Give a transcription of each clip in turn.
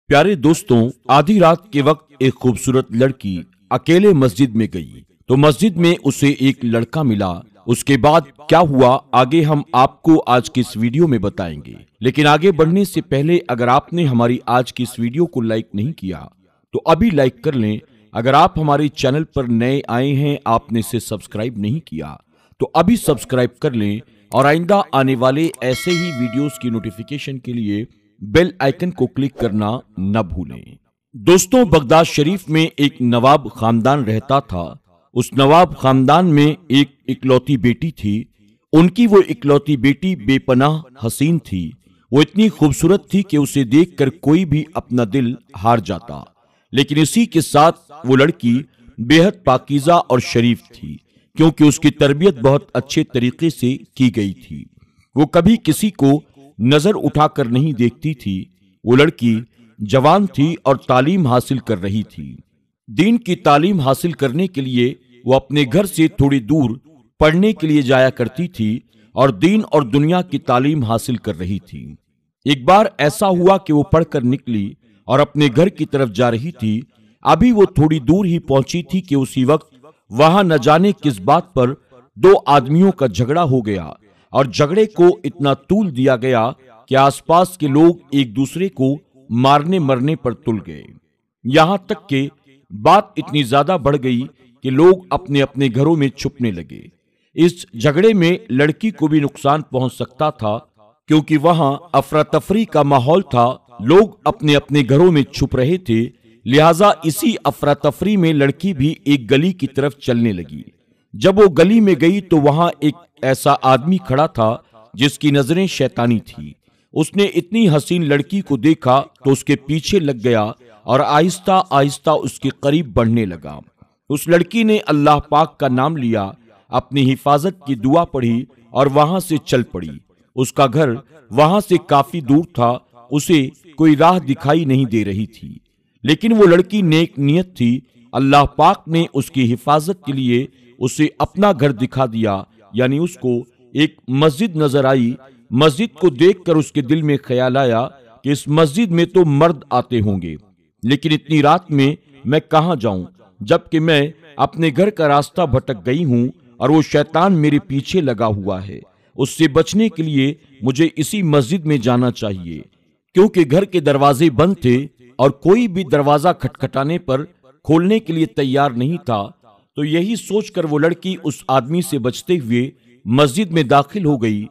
प्यारे दोस्तों, आधी रात के वक्त एक खूबसूरत लड़की अकेले मस्जिद में गई तो मस्जिद में उसे एक लड़का मिला। उसके बाद क्या हुआ आगे हम आपको आज की इस वीडियो में बताएंगे। लेकिन आगे बढ़ने से पहले अगर आपने हमारी आज की इस वीडियो को लाइक नहीं किया तो अभी लाइक कर लें। अगर आप हमारे चैनल पर नए आए हैं, आपने इसे सब्सक्राइब नहीं किया तो अभी सब्सक्राइब कर लें और आइंदा आने वाले ऐसे ही वीडियोस की नोटिफिकेशन के लिए बेल आइकन को क्लिक करना न भूलें। दोस्तों, बगदाद शरीफ में एक नवाब खानदान रहता था। उस नवाब खानदान में एक इकलौती बेटी थी। उनकी वो इकलौती बेटी बेपनाह हसीन थी। वो इतनी खूबसूरत थी कि उसे देखकर कोई भी अपना दिल हार जाता। लेकिन इसी के साथ वो लड़की बेहद पाकीज़ा और शरीफ थी, क्योंकि उसकी तरबियत बहुत अच्छे तरीके से की गई थी। वो कभी किसी को नजर उठाकर नहीं देखती थी। वो लड़की जवान थी और तालीम हासिल कर रही थी। दीन की तालीम हासिल करने के लिए वो अपने घर से थोड़ी दूर पढ़ने के लिए जाया करती थी और दीन और दुनिया की तालीम हासिल कर रही थी। एक बार ऐसा हुआ कि वो पढ़कर निकली और अपने घर की तरफ जा रही थी। अभी वो थोड़ी दूर ही पहुंची थी कि उसी वक्त वहां न जाने किस बात पर दो आदमियों का झगड़ा हो गया और झगड़े को इतना तूल दिया गया कि आसपास के लोग एक दूसरे को मारने मरने पर तुल गए। यहां तक कि बात इतनी ज्यादा बढ़ गई कि लोग अपने अपने घरों में छुपने लगे। इस झगड़े में लड़की को भी नुकसान पहुंच सकता था, क्योंकि वहां अफरा तफरी का माहौल था। लोग अपने अपने घरों में छुप रहे थे। लिहाजा इसी अफरा तफरी में लड़की भी एक गली की तरफ चलने लगी। जब वो गली में गई तो वहां एक ऐसा आदमी खड़ा था जिसकी नजरें शैतानी थी। उसने इतनी हसीन लड़की को देखा तो उसके पीछे लग गया और आहिस्ता आहिस्ता उसके करीब बढ़ने लगा। उस लड़की ने अल्लाह पाक का नाम लिया, अपनी हिफाजत की दुआ पढ़ी और वहां से चल पड़ी। उसका घर वहां से काफी दूर था। उसे कोई राह दिखाई नहीं दे रही थी, लेकिन वो लड़की नेक नियत थी। अल्लाह पाक ने उसकी हिफाजत के लिए उसे अपना घर दिखा दिया, यानी उसको एक मस्जिद नजर आई। मस्जिद को देखकर उसके दिल में ख्याल आया कि इस मस्जिद में तो मर्द आते होंगे, लेकिन इतनी रात में मैं कहां जाऊं, जबकि मैं अपने घर का रास्ता भटक गई हूं और वो शैतान मेरे पीछे लगा हुआ है। उससे बचने के लिए मुझे इसी मस्जिद में जाना चाहिए, क्योंकि घर के दरवाजे बंद थे और कोई भी दरवाजा खटखटाने पर खोलने के लिए तैयार नहीं था। तो यही सोचकर वो लड़की उस आदमी से बचते हुए मस्जिद में दाखिल हो गई।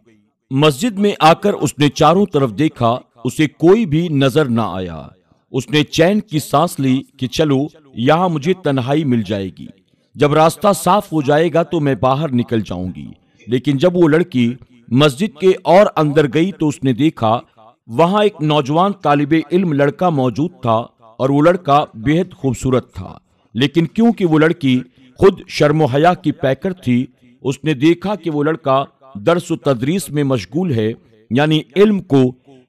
मस्जिद में आकर उसने चारों तरफ देखा, उसे कोई भी नजर ना आया। उसने चैन की सांस ली कि चलो यहाँ मुझे तन्हाई मिल जाएगी, जब रास्ता साफ हो जाएगा तो मैं बाहर निकल जाऊंगी। लेकिन जब वो लड़की मस्जिद के और अंदर गई तो उसने देखा वहां एक नौजवान तालिबे इल्म लड़का मौजूद था और वो लड़का बेहद खूबसूरत था। लेकिन क्योंकि वो लड़की खुद शर्म हया की पैकर थी, उसने देखा कि वो लड़का दर्स व तदरीस में मशगूल है, यानी इल्म को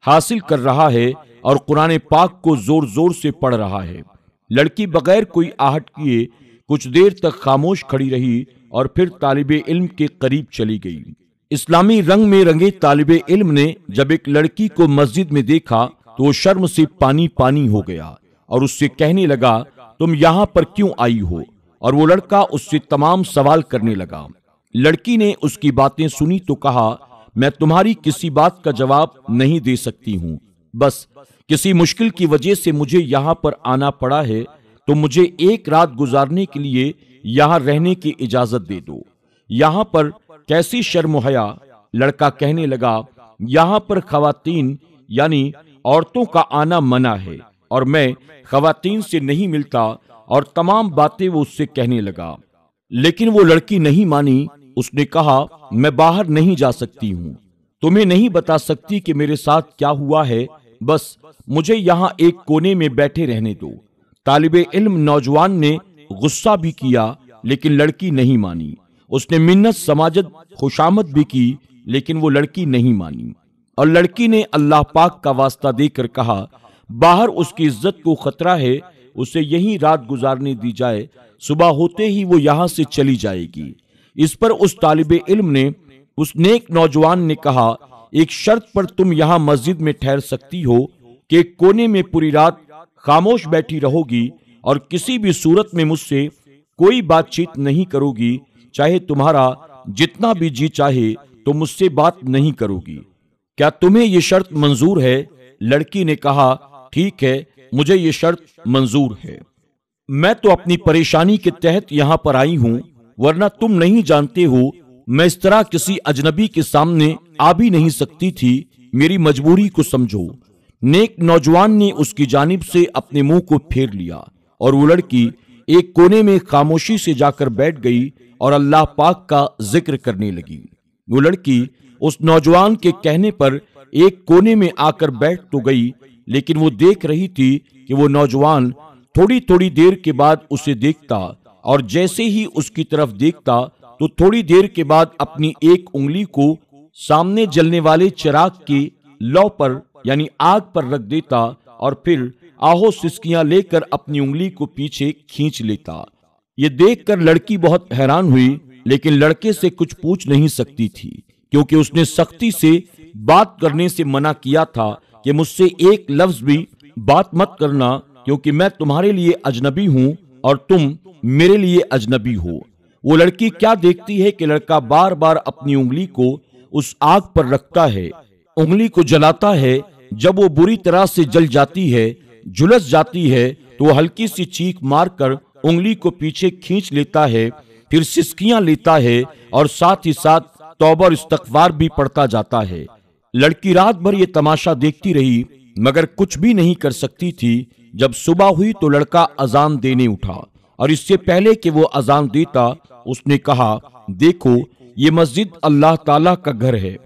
हासिल कर रहा है और कुरान पाक को जोर जोर से पढ़ रहा है। लड़की बगैर कोई आहट किए कुछ देर तक खामोश खड़ी रही और फिर तालिबे इल्म के करीब चली गई। इस्लामी रंग में रंगे तालिबे इल्म ने जब एक लड़की को मस्जिद में देखा तो वो शर्म से पानी पानी हो गया और उससे कहने लगा, तुम यहाँ पर क्यों आई हो? और वो लड़का उससे तमाम सवाल करने लगा। लड़की ने उसकी बातें सुनी तो कहा, मैं तुम्हारी किसी बात का जवाब नहीं दे सकती हूँ, बस किसी मुश्किल की वजह से मुझे यहाँ पर आना पड़ा है, तो मुझे एक रात गुजारने के लिए यहाँ रहने की इजाजत दे दो। यहाँ पर कैसी शर्म हया? लड़का कहने लगा, यहाँ पर खवातीन यानी औरतों का आना मना है और मैं खवातीन से नहीं मिलता, और तमाम बातें वो उससे कहने लगा। लेकिन वो लड़की नहीं मानी। उसने कहा, मैं बाहर नहीं जा सकती हूँ, तुम्हें नहीं बता सकती कि मेरे साथ क्या हुआ है, बस मुझे यहाँ एक कोने में बैठे रहने दो। तालिबे इल्म नौजवान ने गुस्सा भी किया, लेकिन लड़की नहीं मानी। उसने मिन्नत समाजत खुशामद भी की, लेकिन वो लड़की नहीं मानी। और लड़की ने अल्लाह पाक का वास्ता देकर कहा, बाहर उसकी इज्जत को खतरा है, उसे यहीं रात गुजारने दी जाए, सुबह होते ही वो यहाँ से चली जाएगी। इस पर उस तालिबे इल्म ने उस नेक नौजवान ने कहा, एक शर्त पर तुम यहाँ मस्जिद में ठहर सकती हो कि एक कोने में पूरी रात खामोश बैठी रहोगी और किसी भी सूरत में मुझसे कोई बातचीत नहीं करोगी, चाहे तुम्हारा जितना भी जी चाहे तो मुझसे बात नहीं करोगी। क्या तुम्हें ये शर्त मंजूर है? लड़की ने कहा, ठीक है, मुझे ये शर्त मंजूर है। मैं तो अपनी परेशानी के तहत यहाँ पर आई हूँ, वरना तुम नहीं जानते हो मैं इस तरह किसी अजनबी के सामने आ भी नहीं सकती थी। मेरी मजबूरी को समझो। नेक नौजवान ने उसकी जानिब से अपने मुंह को फेर लिया और वो लड़की एक कोने में खामोशी से जाकर बैठ गई और अल्लाह पाक का जिक्र करने लगी। वो लड़की उस नौजवान के कहने पर एक कोने में आकर बैठ तो गई, लेकिन वो देख रही थी कि वो नौजवान थोड़ी थोड़ी देर के बाद उसे देखता और जैसे ही उसकी तरफ देखता तो थोड़ी देर के बाद अपनी एक उंगली को सामने जलने वाले चिराग की लौ पर यानी आग पर रख देता और फिर आहो सिसकियां लेकर अपनी उंगली को पीछे खींच लेता। ये देखकर लड़की बहुत हैरान हुई, लेकिन लड़के से कुछ पूछ नहीं सकती थी, क्योंकि उसने सख्ती से बात करने से मना किया था कि मुझसे एक लफ्ज भी बात मत करना, क्योंकि मैं तुम्हारे लिए अजनबी हूं और तुम मेरे लिए अजनबी हो। वो लड़की क्या देखती है कि लड़का बार बार अपनी उंगली को उस आग पर रखता है, उंगली को जलाता है। जब वो बुरी तरह से जल जाती है, झुलस जाती है, तो वो हल्की सी चीख मारकर उंगली को पीछे खींच लेता है, फिर सिसकियां लेता है और साथ ही साथ तौबा और इस्तगफार भी पढ़ता जाता है। लड़की रात भर ये तमाशा देखती रही, मगर कुछ भी नहीं कर सकती थी। जब सुबह हुई तो लड़का अजान देने उठा और इससे पहले कि वो अजान देता उसने कहा, देखो ये मस्जिद अल्लाह ताला का घर है,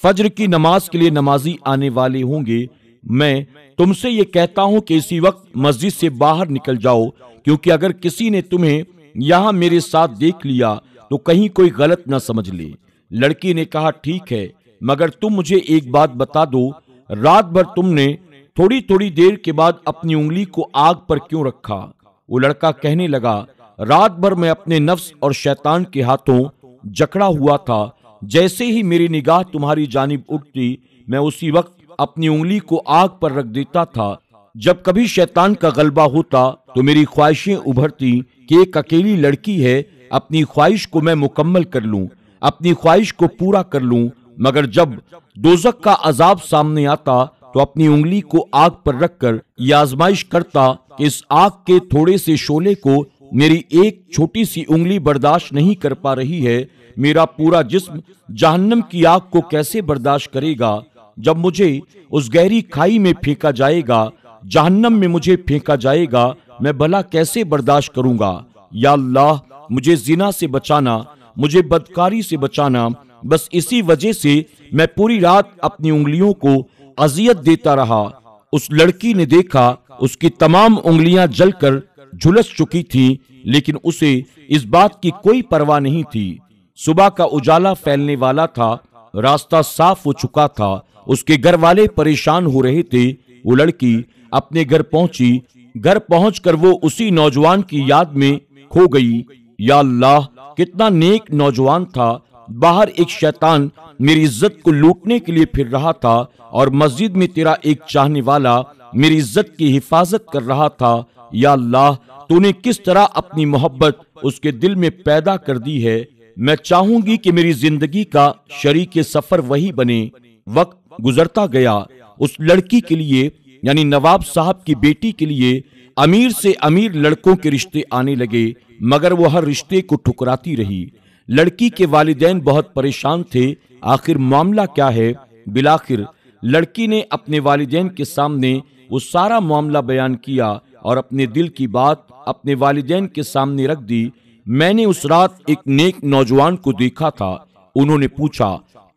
फज्र की नमाज के लिए नमाजी आने वाले होंगे। मैं तुमसे ये कहता हूं कि इसी वक्त मस्जिद से बाहर निकल जाओ, क्योंकि अगर किसी ने तुम्हें यहाँ मेरे साथ देख लिया तो कहीं कोई गलत न समझ ले। लड़की ने कहा, ठीक है, मगर तुम मुझे एक बात बता दो, रात भर तुमने थोड़ी थोड़ी देर के बाद अपनी उंगली को आग पर क्यों रखा? वो लड़का कहने लगा, रात भर मैं अपने नफ्स और शैतान के हाथों जकड़ा हुआ था। जैसे ही मेरी निगाह तुम्हारी जानिब उठती, मैं उसी वक्त अपनी उंगली को आग पर रख देता था। जब कभी शैतान का गलबा होता तो मेरी ख्वाहिशें उभरती कि एक अकेली लड़की है, अपनी ख्वाहिश को मैं मुकम्मल कर लूं, अपनी ख्वाहिश को पूरा कर लूं। मगर जब दोज़ख का अजाब सामने आता तो अपनी उंगली को आग पर रखकर यह आजमाइश करता कि इस आग के थोड़े से शोले को मेरी एक छोटी सी उंगली बर्दाश्त नहीं कर पा रही है, मेरा पूरा जिस्म जहन्नम की आग को कैसे बर्दाश्त करेगा? जब मुझे उस गहरी खाई में फेंका जाएगा, जहन्नम में मुझे फेंका जाएगा, मैं भला कैसे बर्दाश्त करूंगा? या अल्लाह, मुझे जिना से बचाना, मुझे बदकारी से बचाना। बस इसी वजह से मैं पूरी रात अपनी उंगलियों को अजियत देता रहा। उस लड़की ने देखा उसकी तमाम उंगलियां जलकर झुलस चुकी थीं, लेकिन उसे इस बात की कोई परवाह नहीं थी। सुबह का उजाला फैलने वाला था, रास्ता साफ हो चुका था, उसके घर वाले परेशान हो रहे थे। वो लड़की अपने घर पहुंची। घर पहुंचकर वो उसी नौजवान की याद में खो गई। या अल्लाह, कितना नेक नौजवान था। बाहर एक शैतान मेरी इज्जत को लूटने के लिए फिर रहा था और मस्जिद में तेरा एक चाहने वाला मेरी इज्जत की हिफाजत कर रहा था। या अल्लाह, तूने किस तरह अपनी मोहब्बत उसके दिल में पैदा कर दी है। मैं चाहूंगी कि मेरी जिंदगी का शरीक सफर वही बने। वक्त गुजरता गया। उस लड़की के लिए यानी नवाब साहब की बेटी के लिए अमीर से अमीर लड़कों के रिश्ते आने लगे, मगर वो हर रिश्ते को ठुकराती रही। लड़की के वालिदैन बहुत परेशान थे। आखिर मामला क्या है? बिलाखिर लड़की ने अपने वालिदैन के सामने वो सारा मामला बयान किया और अपने दिल की बात अपने वालिदैन के सामने रख दी। मैंने उस रात एक नेक नौजवान को देखा था। उन्होंने पूछा,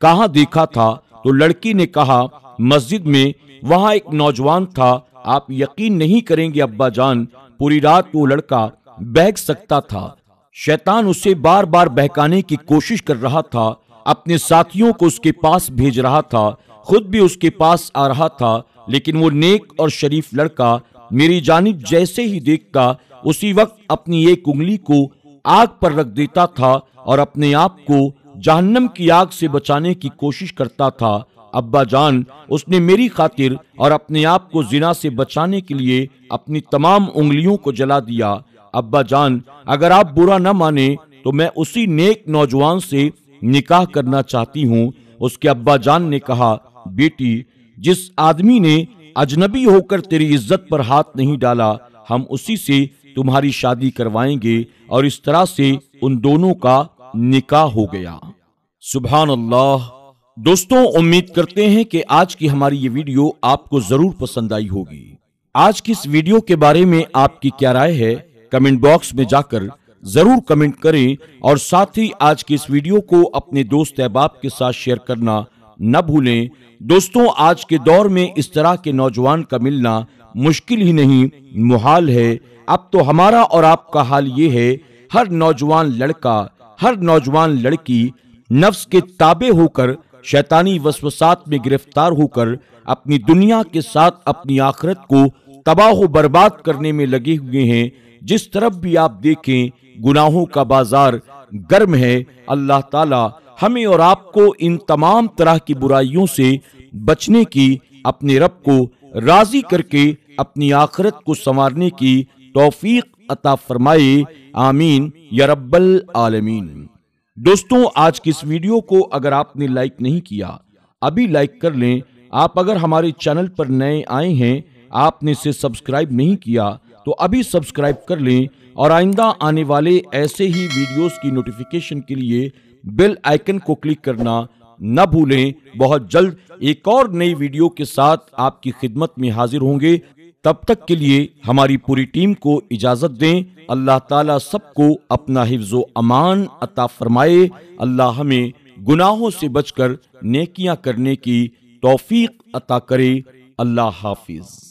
कहाँ देखा था? तो लड़की ने कहा, मस्जिद में, वहां एक नौजवान था। आप यकीन नहीं करेंगे अब्बा जान, पूरी रात वो लड़का बहक सकता था। शैतान उसे बार बार बहकाने की कोशिश कर रहा था, अपने साथियों को उसके पास भेज रहा था, खुद भी उसके पास आ रहा था। लेकिन वो नेक और शरीफ लड़का मेरी जानिब जैसे ही देखता, उसी वक्त अपनी एक उंगली को आग पर रख देता था और अपने आप को जहन्नम की आग से बचाने की कोशिश करता था। ابا جان، اس نے میری خاطر اور اپنے آپ کو زنا سے بچانے کے لیے اپنی تمام انگلیوں کو جلا دیا۔ ابا جان، اگر آپ برا نہ مانے تو میں اسی نیک نوجوان سے نکاح کرنا چاہتی ہوں۔ اس کے ابا جان نے کہا، بیٹی، جس آدمی نے اجنبی ہو کر تیری عزت پر ہاتھ نہیں ڈالا، ہم اسی سے تمہاری شادی کروائیں گے، اور اس طرح سے ان دونوں کا نکاح ہو گیا۔ سبحان اللہ۔ دوستوں، امید کرتے ہیں کہ آج کی ہماری یہ ویڈیو آپ کو ضرور پسند آئی ہوگی۔ آج کی اس ویڈیو کے بارے میں آپ کی کیا رائے ہے؟ کمنٹ باکس میں جا کر ضرور کمنٹ کریں، اور ساتھ ہی آج کی اس ویڈیو کو اپنے دوست احباب کے ساتھ شیئر کرنا نہ بھولیں۔ دوستوں، آج کے دور میں اس طرح کے نوجوان کا ملنا مشکل ہی نہیں، محال ہے۔ اب تو ہمارا اور آپ کا حال یہ ہے، ہر نوجوان لڑکا، ہر نوجوان لڑکی نفس کے تابع ہو کر، شیطانی وسوسات میں گرفتار ہو کر اپنی دنیا کے ساتھ اپنی آخرت کو تباہ و برباد کرنے میں لگے ہوئے ہیں۔ جس طرف بھی آپ دیکھیں، گناہوں کا بازار گرم ہے۔ اللہ تعالی ہمیں اور آپ کو ان تمام طرح کی برائیوں سے بچنے کی، اپنے رب کو راضی کر کے اپنی آخرت کو سنوارنے کی توفیق عطا فرمائے، آمین یا رب العالمین۔ دوستوں، آج کی اس ویڈیو کو اگر آپ نے لائک نہیں کیا، ابھی لائک کر لیں۔ آپ اگر ہمارے چینل پر نئے آئے ہیں، آپ نے اسے سبسکرائب نہیں کیا تو ابھی سبسکرائب کر لیں، اور آئندہ آنے والے ایسے ہی ویڈیوز کی نوٹیفیکیشن کے لیے بیل آئیکن کو کلک کرنا نہ بھولیں۔ بہت جلد ایک اور نئی ویڈیو کے ساتھ آپ کی خدمت میں حاضر ہوں گے۔ تب تک کے لیے ہماری پوری ٹیم کو اجازت دیں۔ اللہ تعالیٰ سب کو اپنا حفظ و امان عطا فرمائے۔ اللہ ہمیں گناہوں سے بچ کر نیکیاں کرنے کی توفیق عطا کرے۔ اللہ حافظ۔